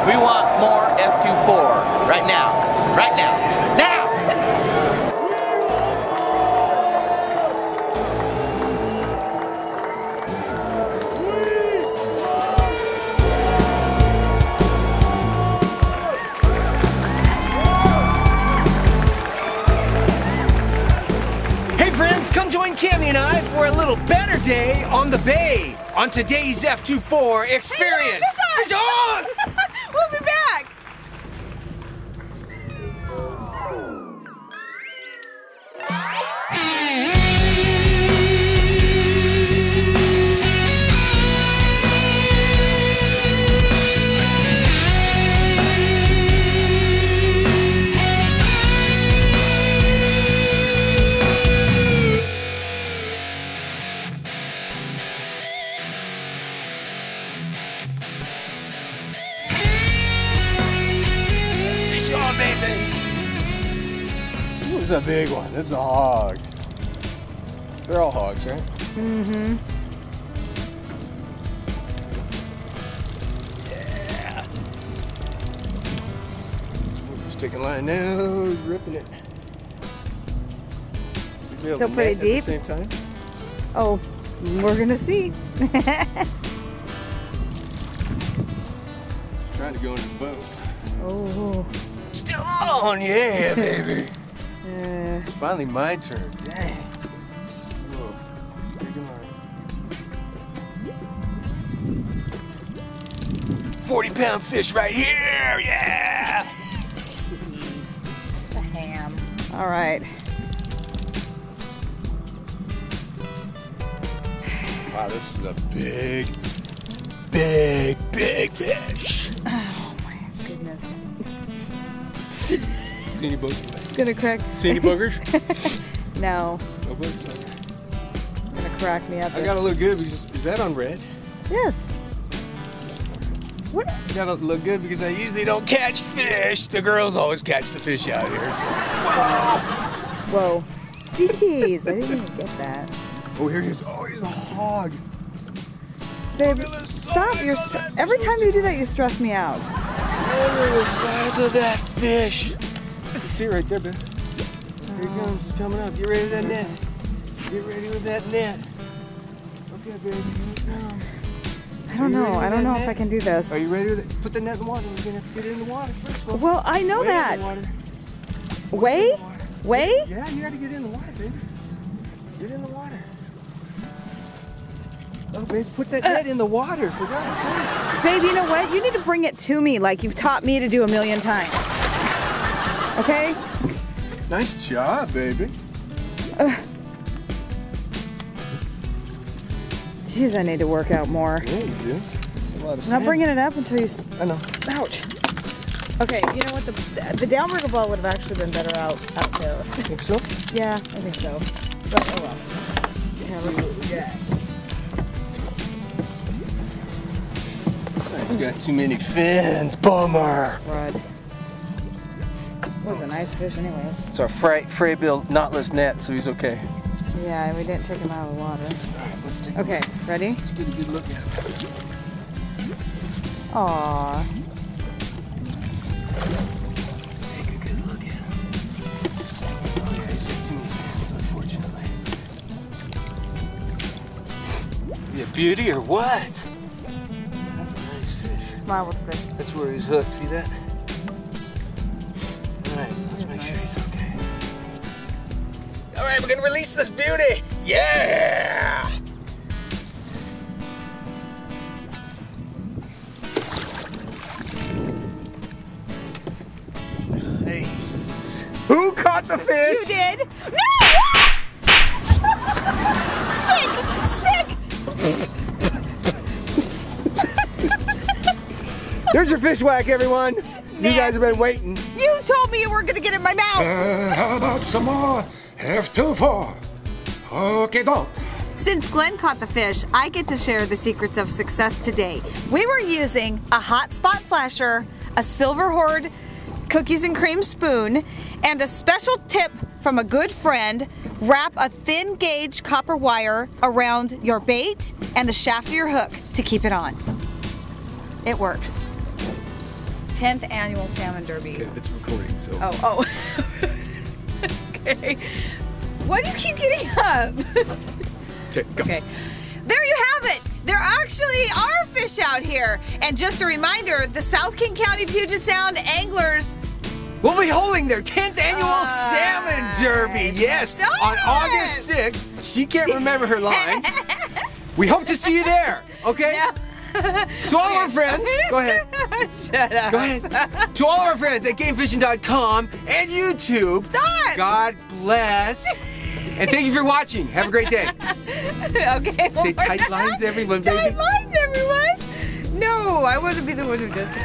We want more F24 right now. Right now. Now! Hey friends, come join Cammy and I for a little better day on the bay on today's F24 experience. Hey, Fish on! We'll be back. Fish on, baby! This is a big one. This is a hog. They're all hogs, right? Mm-hmm. Yeah. Sticking line now, ripping it. Still pretty deep? At the same time. Oh, we're gonna see. Trying to go in the boat. Oh. Still on, yeah, baby. Yeah. It's finally my turn. Dang. Whoa. Sticking line. 40-pound fish right here, yeah! The ham. All right. Wow, this is a big fish. Oh my goodness. See any boogers? It's gonna crack. See any boogers? No. No boogers. It's gonna crack me up. I gotta look good because, is that on red? Yes. What? I gotta look good because I usually don't catch fish. The girls always catch the fish out here. Whoa. Jeez, I didn't even get that. Oh, here he is. Oh, he's a hog. Babe, Look at the stop. size You're of that every fish. time you do that, you stress me out. Look at the size of that fish. See it right there, babe. Here he comes. He's coming up. Get ready with that net. Get ready with that net. Okay, baby. Here it comes. I don't know. I don't know if I can do this. Are you ready with it? Put the net in the water. We're gonna have to get it in the water first. Well, Well, I know Wade in that. the water. Way? In the water. Way? Yeah, you gotta get in the water, baby. Get in the water. Oh, babe, put that net in the water. For God's sake. Babe, you know what? You need to bring it to me like you've taught me to do 1,000,000 times. Okay? Nice job, baby. Jeez, I need to work out more. Yeah, you do. It's a lot of I'm not sand. bringing it up until you. I know. Ouch. Okay, you know what? The downrigger ball would have actually been better out there. Think so? Yeah, I think so. But oh well. Yeah. He's got too many fins. Bummer. Rod. It was a nice fish, anyways. It's our Frey-Bill knotless net, so he's okay. Yeah, we didn't take him out of the water. Alright, let's take Okay, ready? Let's get a good look at him. Aww. Let's take a good look at him. Oh yeah, he's got too many fins, unfortunately. You a beauty or what? That's a nice fish. Smile with fish. That's where he's hooked, see that? Alright, let's make sure he's okay. Alright, we're gonna release this beauty! Yeah! Nice. Who caught the fish? You did? No! Sick! There's your fish whack, everyone. You guys have been waiting. You told me you weren't gonna get it in my mouth! How about some more F24? Okay, go. Since Glenn caught the fish, I get to share the secrets of success today. We were using a hot spot flasher, a silver hoard cookies and cream spoon, and a special tip from a good friend: wrap a thin gauge copper wire around your bait and the shaft of your hook to keep it on. It works. 10th annual Salmon Derby. Okay, it's recording, so. Oh. Okay. Why do you keep getting up? Okay, go. Okay. There you have it. There actually are fish out here. And just a reminder, the South King County Puget Sound anglers We'll be holding their 10th annual Salmon Derby. Yes, stop on it. August 6th. She can't remember her lines. We hope to see you there, okay? To all of our friends, go ahead. Shut up. Go ahead. To all of our friends at GameFishing.com and YouTube. Stop. God bless. And thank you for watching. Have a great day. Okay. Say tight lines, everyone, baby. Tight lines, everyone. No, I want to be the one who does it.